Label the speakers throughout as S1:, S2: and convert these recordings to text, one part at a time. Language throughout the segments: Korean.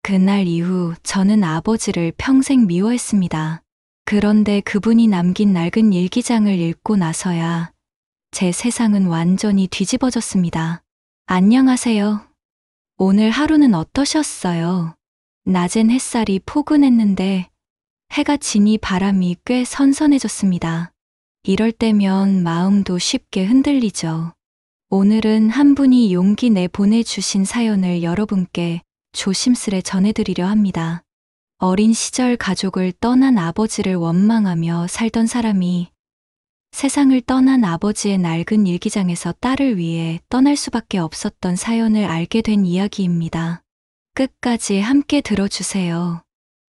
S1: 그날 이후 저는 아버지를 평생 미워했습니다. 그런데 그분이 남긴 낡은 일기장을 읽고 나서야 제 세상은 완전히 뒤집어졌습니다. 안녕하세요. 오늘 하루는 어떠셨어요? 낮엔 햇살이 포근했는데 해가 지니 바람이 꽤 선선해졌습니다. 이럴 때면 마음도 쉽게 흔들리죠. 오늘은 한 분이 용기 내 보내주신 사연을 여러분께 조심스레 전해드리려 합니다. 어린 시절 가족을 떠난 아버지를 원망하며 살던 사람이 세상을 떠난 아버지의 낡은 일기장에서 딸을 위해 떠날 수밖에 없었던 사연을 알게 된 이야기입니다. 끝까지 함께 들어주세요.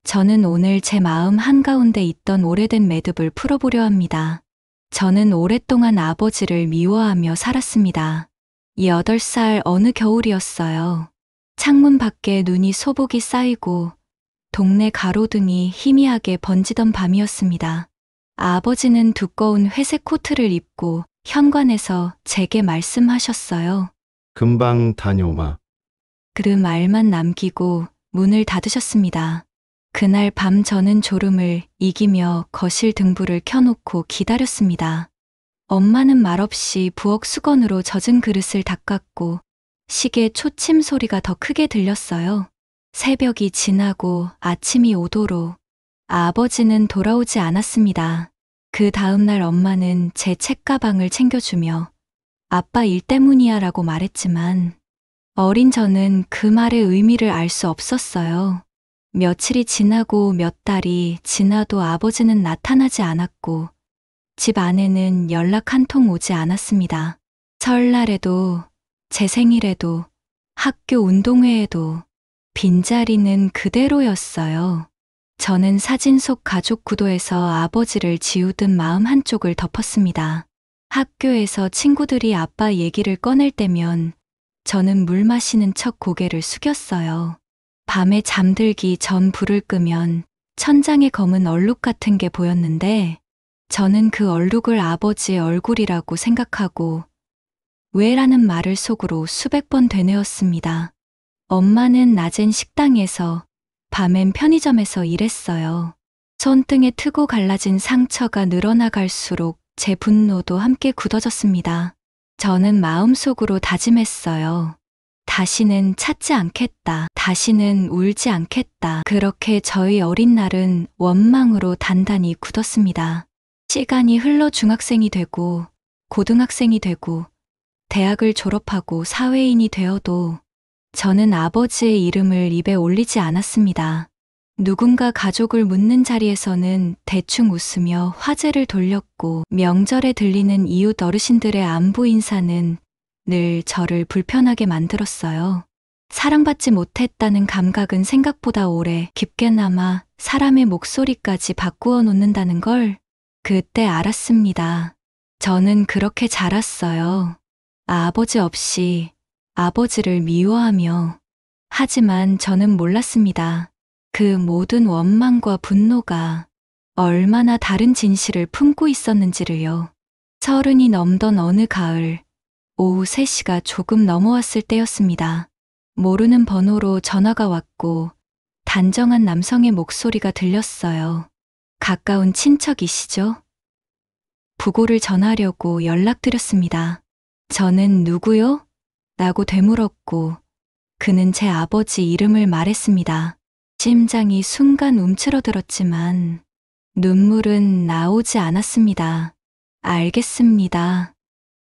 S1: 저는 오늘 제 마음 한가운데 있던 오래된 매듭을 풀어보려 합니다. 저는 오랫동안 아버지를 미워하며 살았습니다. 8살 어느 겨울이었어요. 창문 밖에 눈이 소복이 쌓이고 동네 가로등이 희미하게 번지던 밤이었습니다. 아버지는 두꺼운 회색 코트를 입고 현관에서 제게 말씀하셨어요.
S2: 금방 다녀오마.
S1: 그 말만 남기고 문을 닫으셨습니다. 그날 밤 저는 졸음을 이기며 거실 등불을 켜놓고 기다렸습니다. 엄마는 말없이 부엌 수건으로 젖은 그릇을 닦았고 시계 초침 소리가 더 크게 들렸어요. 새벽이 지나고 아침이 오도록 아버지는 돌아오지 않았습니다. 그 다음날 엄마는 제 책가방을 챙겨주며 아빠 일 때문이야 라고 말했지만 어린 저는 그 말의 의미를 알 수 없었어요. 며칠이 지나고 몇 달이 지나도 아버지는 나타나지 않았고 집 안에는 연락 한 통 오지 않았습니다. 설날에도 제 생일에도 학교 운동회에도 빈자리는 그대로였어요. 저는 사진 속 가족 구도에서 아버지를 지우듯 마음 한쪽을 덮었습니다. 학교에서 친구들이 아빠 얘기를 꺼낼 때면 저는 물 마시는 척 고개를 숙였어요. 밤에 잠들기 전 불을 끄면 천장에 검은 얼룩 같은 게 보였는데 저는 그 얼룩을 아버지의 얼굴이라고 생각하고 왜라는 말을 속으로 수백 번 되뇌었습니다. 엄마는 낮엔 식당에서 밤엔 편의점에서 일했어요. 손등에 트고 갈라진 상처가 늘어나갈수록 제 분노도 함께 굳어졌습니다. 저는 마음속으로 다짐했어요. 다시는 찾지 않겠다. 다시는 울지 않겠다. 그렇게 저희 어린 날은 원망으로 단단히 굳었습니다. 시간이 흘러 중학생이 되고 고등학생이 되고 대학을 졸업하고 사회인이 되어도 저는 아버지의 이름을 입에 올리지 않았습니다. 누군가 가족을 묻는 자리에서는 대충 웃으며 화제를 돌렸고 명절에 들리는 이웃 어르신들의 안부 인사는 늘 저를 불편하게 만들었어요. 사랑받지 못했다는 감각은 생각보다 오래 깊게 남아 사람의 목소리까지 바꾸어 놓는다는 걸 그때 알았습니다. 저는 그렇게 자랐어요. 아버지 없이 아버지를 미워하며. 하지만 저는 몰랐습니다. 그 모든 원망과 분노가 얼마나 다른 진실을 품고 있었는지를요. 30이 넘던 어느 가을, 오후 3시가 조금 넘어왔을 때였습니다. 모르는 번호로 전화가 왔고 단정한 남성의 목소리가 들렸어요. 가까운 친척이시죠? 부고를 전하려고 연락드렸습니다. 저는 누구요? 라고 되물었고 그는 제 아버지 이름을 말했습니다. 심장이 순간 움츠러들었지만 눈물은 나오지 않았습니다. 알겠습니다.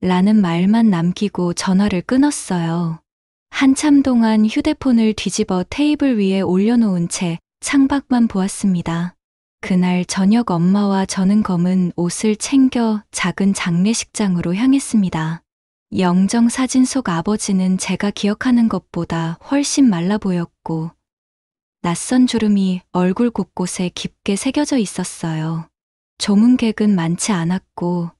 S1: 라는 말만 남기고 전화를 끊었어요. 한참 동안 휴대폰을 뒤집어 테이블 위에 올려놓은 채 창밖만 보았습니다. 그날 저녁 엄마와 저는 검은 옷을 챙겨 작은 장례식장으로 향했습니다. 영정 사진 속 아버지는 제가 기억하는 것보다 훨씬 말라 보였고 낯선 주름이 얼굴 곳곳에 깊게 새겨져 있었어요. 조문객은 많지 않았고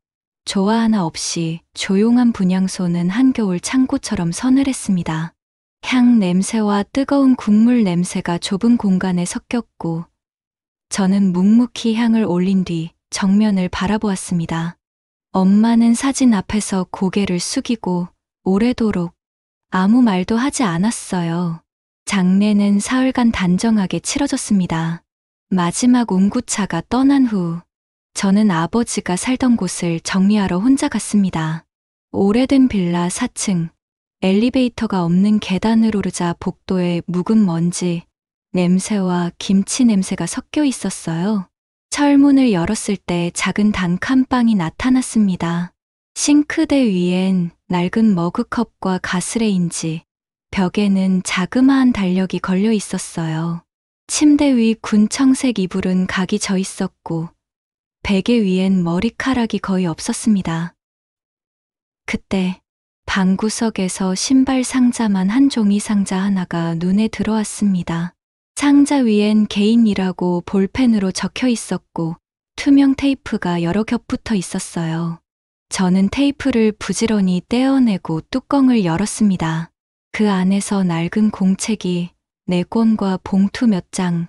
S1: 조화 하나 없이 조용한 분향소는 한겨울 창고처럼 서늘했습니다. 향 냄새와 뜨거운 국물 냄새가 좁은 공간에 섞였고 저는 묵묵히 향을 올린 뒤 정면을 바라보았습니다. 엄마는 사진 앞에서 고개를 숙이고 오래도록 아무 말도 하지 않았어요. 장례는 사흘간 단정하게 치러졌습니다. 마지막 운구차가 떠난 후 저는 아버지가 살던 곳을 정리하러 혼자 갔습니다. 오래된 빌라 4층, 엘리베이터가 없는 계단을 오르자 복도에 묵은 먼지, 냄새와 김치 냄새가 섞여 있었어요. 철문을 열었을 때 작은 단칸방이 나타났습니다. 싱크대 위엔 낡은 머그컵과 가스레인지, 벽에는 자그마한 달력이 걸려 있었어요. 침대 위 군청색 이불은 각이 져 있었고, 베개 위엔 머리카락이 거의 없었습니다. 그때 방구석에서 신발 상자만 한 종이 상자 하나가 눈에 들어왔습니다. 상자 위엔 개인이라고 볼펜으로 적혀 있었고 투명 테이프가 여러 겹 붙어 있었어요. 저는 테이프를 부지런히 떼어내고 뚜껑을 열었습니다. 그 안에서 낡은 공책이 4권과 봉투 몇 장,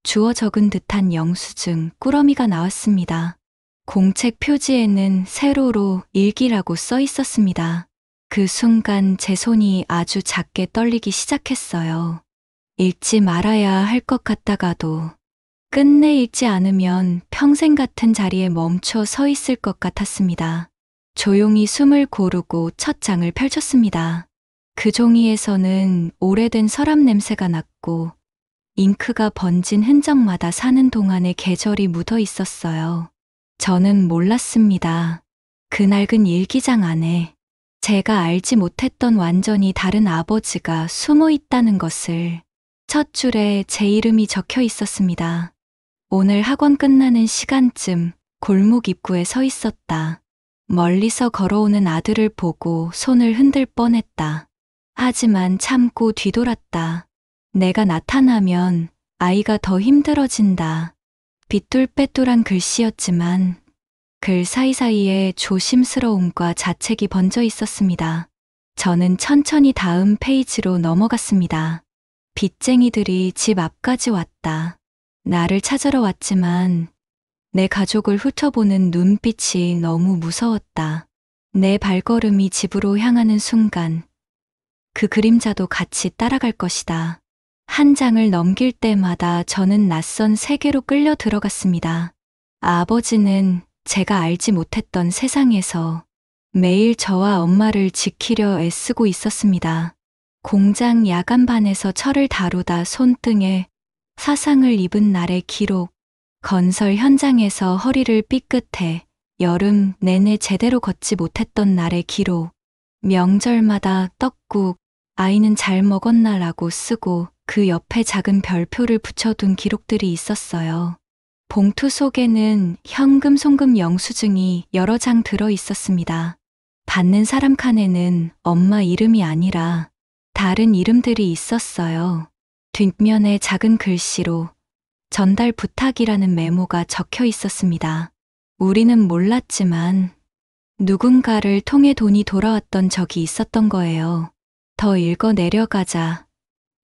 S1: 주워 적은 듯한 영수증, 꾸러미가 나왔습니다. 공책 표지에는 세로로 일기라고 써 있었습니다. 그 순간 제 손이 아주 작게 떨리기 시작했어요. 읽지 말아야 할 것 같다가도 끝내 읽지 않으면 평생 같은 자리에 멈춰 서 있을 것 같았습니다. 조용히 숨을 고르고 첫 장을 펼쳤습니다. 그 종이에서는 오래된 서랍 냄새가 났고 잉크가 번진 흔적마다 사는 동안의 계절이 묻어 있었어요. 저는 몰랐습니다. 그 낡은 일기장 안에 제가 알지 못했던 완전히 다른 아버지가 숨어 있다는 것을. 첫 줄에 제 이름이 적혀 있었습니다. 오늘 학원 끝나는 시간쯤 골목 입구에 서 있었다. 멀리서 걸어오는 아들을 보고 손을 흔들 뻔했다. 하지만 참고 뒤돌았다. 내가 나타나면 아이가 더 힘들어진다. 삐뚤빼뚤한 글씨였지만 글 사이사이에 조심스러움과 자책이 번져 있었습니다. 저는 천천히 다음 페이지로 넘어갔습니다. 빚쟁이들이 집 앞까지 왔다. 나를 찾으러 왔지만 내 가족을 훑어보는 눈빛이 너무 무서웠다. 내 발걸음이 집으로 향하는 순간 그 그림자도 같이 따라갈 것이다. 한 장을 넘길 때마다 저는 낯선 세계로 끌려 들어갔습니다. 아버지는 제가 알지 못했던 세상에서 매일 저와 엄마를 지키려 애쓰고 있었습니다. 공장 야간반에서 철을 다루다 손등에 사상을 입은 날의 기록, 건설 현장에서 허리를 삐끗해 여름 내내 제대로 걷지 못했던 날의 기록, 명절마다 떡국, 아이는 잘 먹었나라고 쓰고 그 옆에 작은 별표를 붙여둔 기록들이 있었어요. 봉투 속에는 현금 송금 영수증이 여러 장 들어 있었습니다. 받는 사람 칸에는 엄마 이름이 아니라 다른 이름들이 있었어요. 뒷면에 작은 글씨로 전달 부탁이라는 메모가 적혀 있었습니다. 우리는 몰랐지만 누군가를 통해 돈이 돌아왔던 적이 있었던 거예요. 더 읽어 내려가자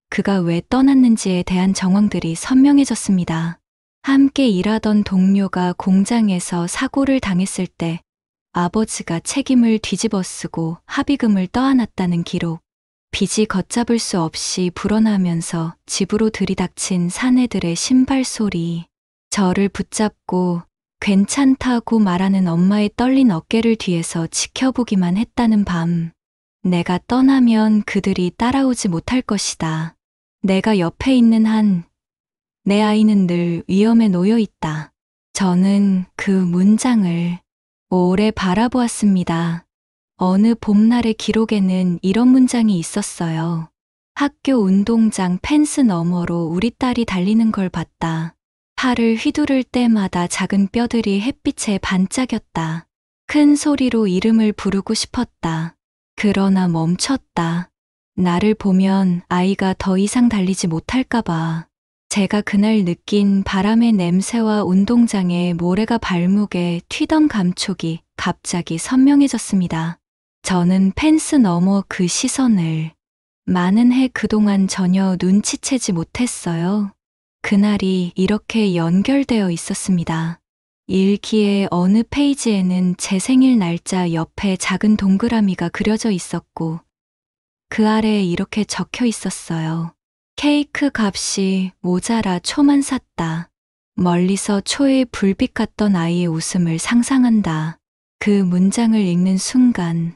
S1: 그가 왜 떠났는지에 대한 정황들이 선명해졌습니다. 함께 일하던 동료가 공장에서 사고를 당했을 때 아버지가 책임을 뒤집어 쓰고 합의금을 떠안았다는 기록, 빚이 걷잡을 수 없이 불어나면서 집으로 들이닥친 사내들의 신발 소리, 저를 붙잡고 괜찮다고 말하는 엄마의 떨린 어깨를 뒤에서 지켜보기만 했다는 밤, 내가 떠나면 그들이 따라오지 못할 것이다. 내가 옆에 있는 한 내 아이는 늘 위험에 놓여 있다. 저는 그 문장을 오래 바라보았습니다. 어느 봄날의 기록에는 이런 문장이 있었어요. 학교 운동장 펜스 너머로 우리 딸이 달리는 걸 봤다. 팔을 휘두를 때마다 작은 뼈들이 햇빛에 반짝였다. 큰 소리로 이름을 부르고 싶었다. 그러나 멈췄다. 나를 보면 아이가 더 이상 달리지 못할까봐. 제가 그날 느낀 바람의 냄새와 운동장의 모래가 발목에 튀던 감촉이 갑자기 선명해졌습니다. 저는 펜스 너머 그 시선을 많은 해 그동안 전혀 눈치채지 못했어요. 그날이 이렇게 연결되어 있었습니다. 일기의 어느 페이지에는 제 생일 날짜 옆에 작은 동그라미가 그려져 있었고 그 아래에 이렇게 적혀 있었어요. 케이크 값이 모자라 초만 샀다. 멀리서 초의 불빛 같던 아이의 웃음을 상상한다. 그 문장을 읽는 순간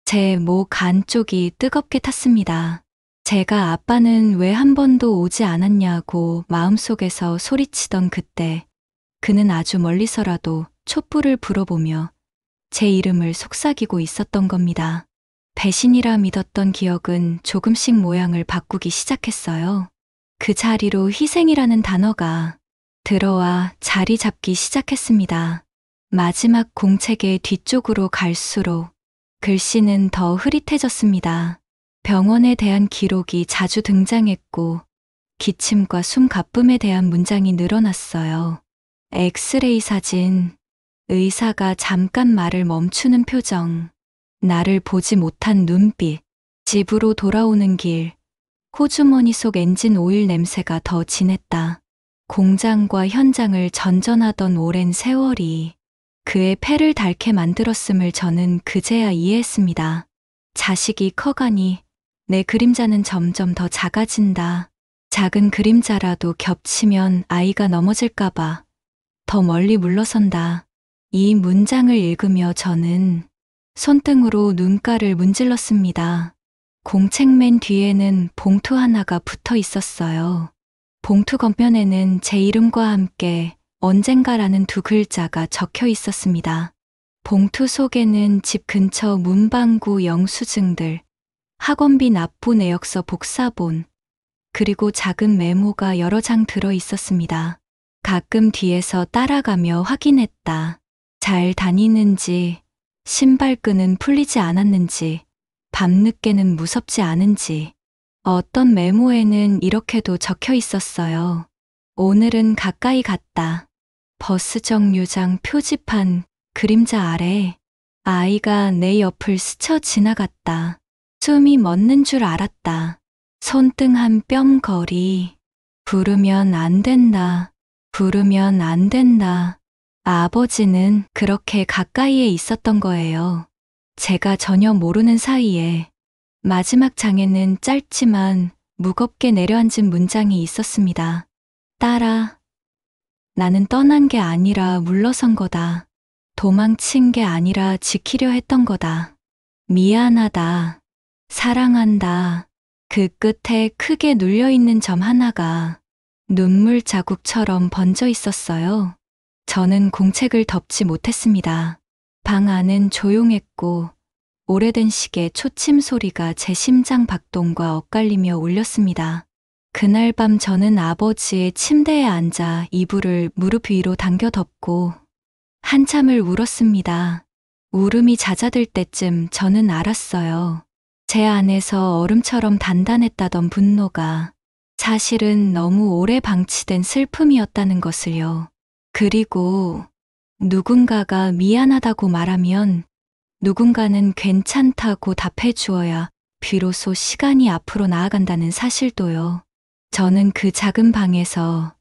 S1: 제 목 안쪽이 뜨겁게 탔습니다. 제가 아빠는 왜 한 번도 오지 않았냐고 마음속에서 소리치던 그때 그는 아주 멀리서라도 촛불을 불어보며 제 이름을 속삭이고 있었던 겁니다. 배신이라 믿었던 기억은 조금씩 모양을 바꾸기 시작했어요. 그 자리로 희생이라는 단어가 들어와 자리 잡기 시작했습니다. 마지막 공책의 뒤쪽으로 갈수록 글씨는 더 흐릿해졌습니다. 병원에 대한 기록이 자주 등장했고 기침과 숨 가쁨에 대한 문장이 늘어났어요. 엑스레이 사진, 의사가 잠깐 말을 멈추는 표정, 나를 보지 못한 눈빛, 집으로 돌아오는 길, 호주머니 속 엔진 오일 냄새가 더 진했다. 공장과 현장을 전전하던 오랜 세월이 그의 폐를 닳게 만들었음을 저는 그제야 이해했습니다. 자식이 커가니 내 그림자는 점점 더 작아진다. 작은 그림자라도 겹치면 아이가 넘어질까봐 더 멀리 물러선다. 이 문장을 읽으며 저는 손등으로 눈가를 문질렀습니다. 공책 맨 뒤에는 봉투 하나가 붙어 있었어요. 봉투 겉면에는 제 이름과 함께 언젠가라는 두 글자가 적혀 있었습니다. 봉투 속에는 집 근처 문방구 영수증들, 학원비 납부 내역서 복사본, 그리고 작은 메모가 여러 장 들어 있었습니다. 가끔 뒤에서 따라가며 확인했다. 잘 다니는지, 신발끈은 풀리지 않았는지, 밤늦게는 무섭지 않은지. 어떤 메모에는 이렇게도 적혀 있었어요. 오늘은 가까이 갔다. 버스 정류장 표지판 그림자 아래 아이가 내 옆을 스쳐 지나갔다. 숨이 멎는 줄 알았다. 손등 한 뼘 거리. 부르면 안 된다. 부르면 안 된다. 아버지는 그렇게 가까이에 있었던 거예요. 제가 전혀 모르는 사이에 마지막 장에는 짧지만 무겁게 내려앉은 문장이 있었습니다. 딸아, 나는 떠난 게 아니라 물러선 거다. 도망친 게 아니라 지키려 했던 거다. 미안하다. 사랑한다. 그 끝에 크게 눌려있는 점 하나가 눈물 자국처럼 번져 있었어요. 저는 공책을 덮지 못했습니다. 방 안은 조용했고 오래된 시계 초침 소리가 제 심장 박동과 엇갈리며 울렸습니다. 그날 밤 저는 아버지의 침대에 앉아 이불을 무릎 위로 당겨 덮고 한참을 울었습니다. 울음이 잦아들 때쯤 저는 알았어요. 제 안에서 얼음처럼 단단했다던 분노가 사실은 너무 오래 방치된 슬픔이었다는 것을요. 그리고 누군가가 미안하다고 말하면 누군가는 괜찮다고 답해 주어야 비로소 시간이 앞으로 나아간다는 사실도요. 저는 그 작은 방에서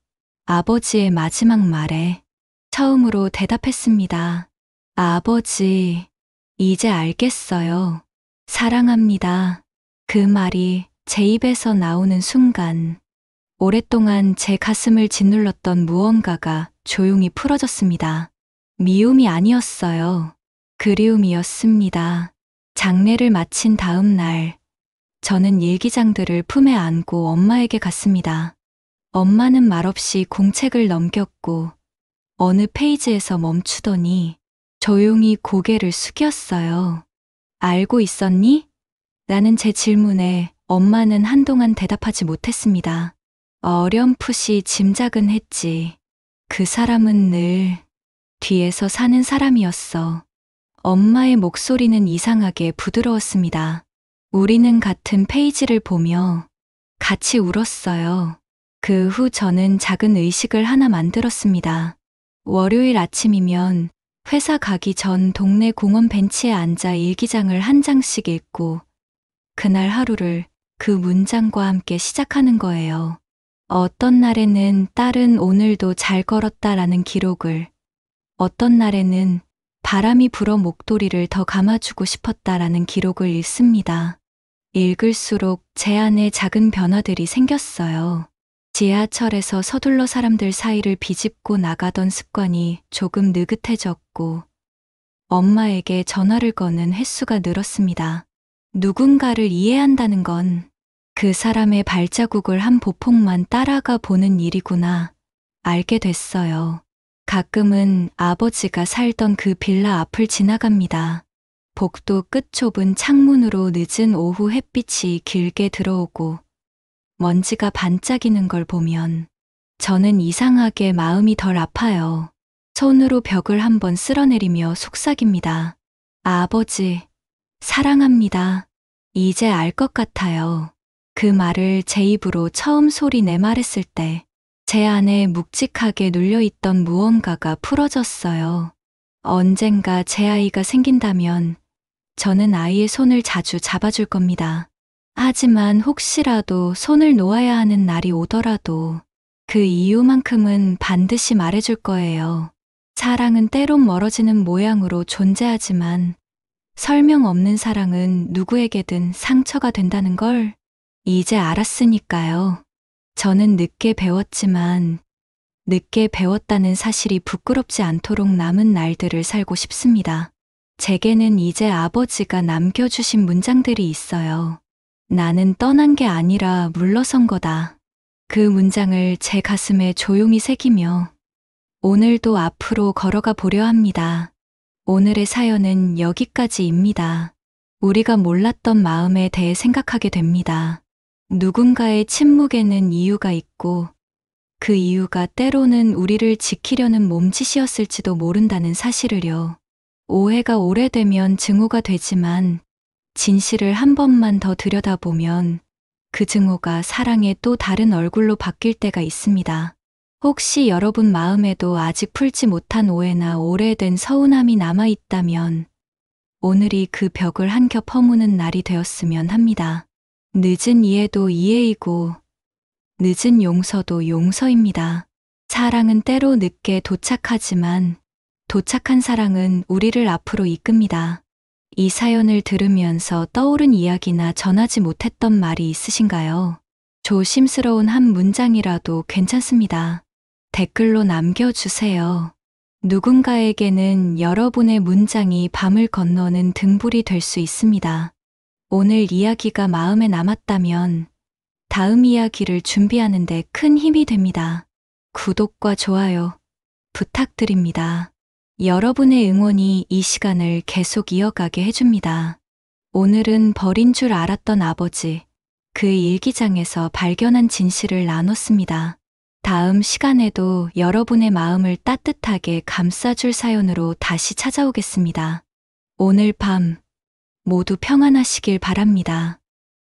S1: 아버지의 마지막 말에 처음으로 대답했습니다. 아버지, 이제 알겠어요. 사랑합니다. 그 말이 제 입에서 나오는 순간 오랫동안 제 가슴을 짓눌렀던 무언가가 조용히 풀어졌습니다. 미움이 아니었어요. 그리움이었습니다. 장례를 마친 다음 날, 저는 일기장들을 품에 안고 엄마에게 갔습니다. 엄마는 말없이 공책을 넘겼고 어느 페이지에서 멈추더니 조용히 고개를 숙였어요. 알고 있었니? 라는 제 질문에 엄마는 한동안 대답하지 못했습니다. 어렴풋이 짐작은 했지. 그 사람은 늘 뒤에서 사는 사람이었어. 엄마의 목소리는 이상하게 부드러웠습니다. 우리는 같은 페이지를 보며 같이 울었어요. 그 후 저는 작은 의식을 하나 만들었습니다. 월요일 아침이면 회사 가기 전 동네 공원 벤치에 앉아 일기장을 한 장씩 읽고 그날 하루를 그 문장과 함께 시작하는 거예요. 어떤 날에는 딸은 오늘도 잘 걸었다라는 기록을, 어떤 날에는 바람이 불어 목도리를 더 감아주고 싶었다라는 기록을 읽습니다. 읽을수록 제 안에 작은 변화들이 생겼어요. 지하철에서 서둘러 사람들 사이를 비집고 나가던 습관이 조금 느긋해졌고, 엄마에게 전화를 거는 횟수가 늘었습니다. 누군가를 이해한다는 건 그 사람의 발자국을 한 보폭만 따라가 보는 일이구나 알게 됐어요. 가끔은 아버지가 살던 그 빌라 앞을 지나갑니다. 복도 끝 좁은 창문으로 늦은 오후 햇빛이 길게 들어오고 먼지가 반짝이는 걸 보면 저는 이상하게 마음이 덜 아파요. 손으로 벽을 한번 쓸어내리며 속삭입니다. 아버지, 사랑합니다. 이제 알 것 같아요. 그 말을 제 입으로 처음 소리 내 말했을 때 제 안에 묵직하게 눌려있던 무언가가 풀어졌어요. 언젠가 제 아이가 생긴다면 저는 아이의 손을 자주 잡아줄 겁니다. 하지만 혹시라도 손을 놓아야 하는 날이 오더라도 그 이유만큼은 반드시 말해줄 거예요. 사랑은 때론 멀어지는 모양으로 존재하지만 설명 없는 사랑은 누구에게든 상처가 된다는 걸 이제 알았으니까요. 저는 늦게 배웠지만 늦게 배웠다는 사실이 부끄럽지 않도록 남은 날들을 살고 싶습니다. 제게는 이제 아버지가 남겨주신 문장들이 있어요. 나는 떠난 게 아니라 물러선 거다. 그 문장을 제 가슴에 조용히 새기며 오늘도 앞으로 걸어가 보려 합니다. 오늘의 사연은 여기까지입니다. 우리가 몰랐던 마음에 대해 생각하게 됩니다. 누군가의 침묵에는 이유가 있고 그 이유가 때로는 우리를 지키려는 몸짓이었을지도 모른다는 사실을요. 오해가 오래되면 증오가 되지만 진실을 한 번만 더 들여다보면 그 증오가 사랑의 또 다른 얼굴로 바뀔 때가 있습니다. 혹시 여러분 마음에도 아직 풀지 못한 오해나 오래된 서운함이 남아있다면 오늘이 그 벽을 한 겹 허무는 날이 되었으면 합니다. 늦은 이해도 이해이고 늦은 용서도 용서입니다. 사랑은 때로 늦게 도착하지만 도착한 사랑은 우리를 앞으로 이끕니다. 이 사연을 들으면서 떠오른 이야기나 전하지 못했던 말이 있으신가요? 조심스러운 한 문장이라도 괜찮습니다. 댓글로 남겨주세요. 누군가에게는 여러분의 문장이 밤을 건너는 등불이 될 수 있습니다. 오늘 이야기가 마음에 남았다면 다음 이야기를 준비하는 데 큰 힘이 됩니다. 구독과 좋아요 부탁드립니다. 여러분의 응원이 이 시간을 계속 이어가게 해줍니다. 오늘은 버린 줄 알았던 아버지, 그 일기장에서 발견한 진실을 나눴습니다. 다음 시간에도 여러분의 마음을 따뜻하게 감싸줄 사연으로 다시 찾아오겠습니다. 오늘 밤 모두 평안하시길 바랍니다.